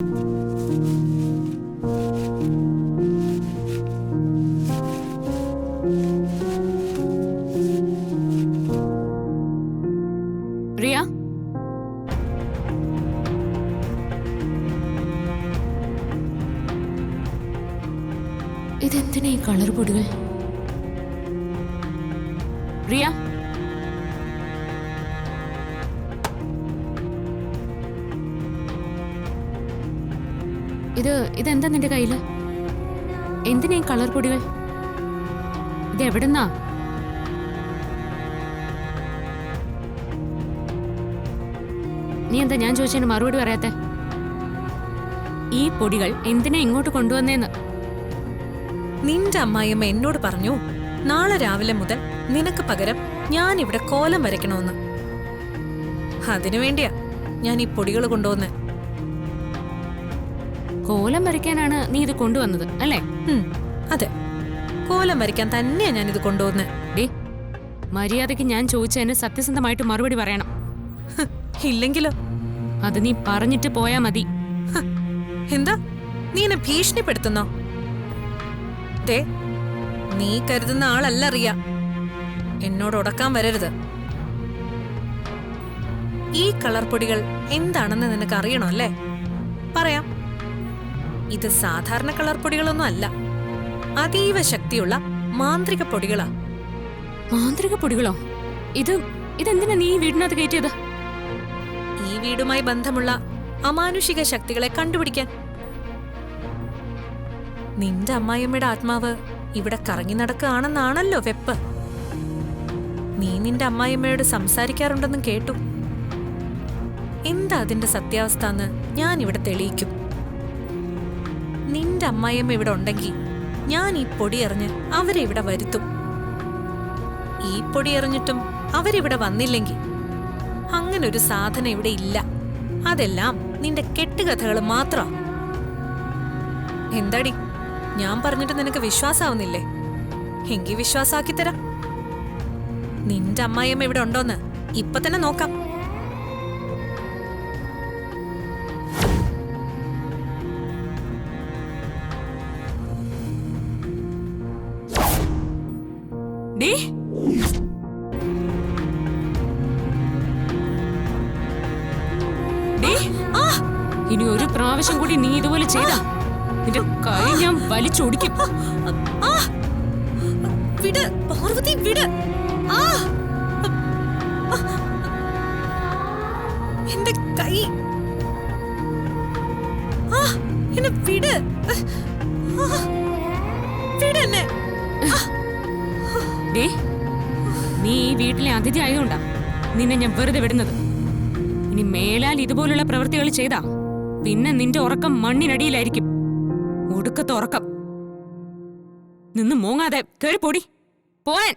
റിയ, ഇതെന്തിനാ ഈ കളർ പൊടികൾ? റിയ, ഇതെന്താ നിന്റെ കയ്യില്? എന്തിനാ ഈ കളർ പൊടികൾ? ഇത് എവിടുന്നാ? നീ എന്താ ഞാൻ ചോദിച്ചതിന് മറുപടി പറയാത്തെ? ഈ പൊടികൾ എന്തിനാ ഇങ്ങോട്ട് കൊണ്ടുവന്നേന്ന്? നിന്റെ അമ്മായിയമ്മ എന്നോട് പറഞ്ഞു നാളെ രാവിലെ മുതൽ നിനക്ക് പകരം ഞാൻ ഇവിടെ കോലം വരയ്ക്കണമെന്ന്. അതിനുവേണ്ടിയാ ഞാൻ ഈ പൊടികൾ കൊണ്ടുവന്നേ. കോലം വരയ്ക്കാനാണ് നീ ഇത് കൊണ്ടുവന്നത് അല്ലേ? അതെ, കോലം വരയ്ക്കാൻ തന്നെയാ ഞാൻ ഇത് കൊണ്ടുവന്നേ. ഡേ, മര്യാദയ്ക്ക് ഞാൻ ചോദിച്ചതിന് സത്യസന്ധമായിട്ട് മറുപടി പറയണം. ഇല്ലെങ്കിലോ? അത് നീ പറഞ്ഞിട്ട് പോയാ മതി. എന്താ നീ എന്നെ ഭീഷണിപ്പെടുത്തുന്നോ? ദേ, നീ കരുതുന്ന ആളല്ല റിയ. എന്നോട് ഉടക്കാൻ വരരുത്. ഈ കളർ പൊടികൾ എന്താണെന്ന് നിനക്ക് അറിയണോ അല്ലേ? പറയാം. ഇത് സാധാരണ കളർ പൊടികളൊന്നും അല്ല, അതീവ ശക്തിയുള്ള മാന്ത്രിക പൊടികളാ. മാന്ത്രിക പൊടികളോ? ഇതെന്തിനാ നീ വീടിനകത്ത് കയറ്റിയത്? ഈ വീടുമായി ബന്ധമുള്ള അമാനുഷിക ശക്തികളെ കണ്ടുപിടിക്കാൻ. നിന്റെ അമ്മായിയമ്മയുടെ ആത്മാവ് ഇവിടെ കറങ്ങി നടക്കുകയാണെന്നാണല്ലോ വെപ്പ്. നീ നിന്റെ അമ്മായിയമ്മയോട് സംസാരിക്കാറുണ്ടെന്നും കേട്ടു. എന്താ അതിന്റെ സത്യാവസ്ഥ എന്ന് ഞാൻ ഇവിടെ തെളിയിക്കും. നിന്റെ അമ്മായിയമ്മ ഇവിടെ ഉണ്ടെങ്കിൽ ഞാൻ ഈ പൊടി എറിഞ്ഞ് അവരെ ഇവിടെ വരുത്തും. ഈ പൊടി എറിഞ്ഞിട്ടും അവരിവിടെ വന്നില്ലെങ്കിൽ അങ്ങനൊരു സാധനം ഇവിടെ ഇല്ല. അതെല്ലാം നിന്റെ കെട്ടുകഥകൾ മാത്രാ. എന്താടി, ഞാൻ പറഞ്ഞിട്ട് നിനക്ക് വിശ്വാസാവുന്നില്ലേ? എങ്കിൽ വിശ്വാസാക്കി തരാം. നിന്റെ അമ്മായിയമ്മ ഇവിടെ ഉണ്ടോന്ന് ഇപ്പൊ തന്നെ നോക്കാം. ഡേ, ഇനി ഒരു പ്രാവശ്യം കൂടി നീ ഇതുപോലെ ചെയ്താ നിന്റെ കൈ ഞാൻ വലിച്ചൊടിക്കും. വിട് പാർവതി, വിട്. എന്റെ കൈ എന്നെ വിട്. വിടെന്നെ. ഡേ, നീ ഈ വീട്ടിലെ അതിഥി ആയതുകൊണ്ടാ നിന്നെ ഞാൻ വെറുതെ വിടുന്നത്. ഇനി മേലാൽ ഇതുപോലുള്ള പ്രവൃത്തികൾ ചെയ്താ പിന്നെ നിന്റെ ഉറക്കം മണ്ണിനടിയിലായിരിക്കും. ഒടുക്കത്തെ ഉറക്കം. നിന്ന് മോങ്ങാതെ കേറി പൊടി പോവാൻ.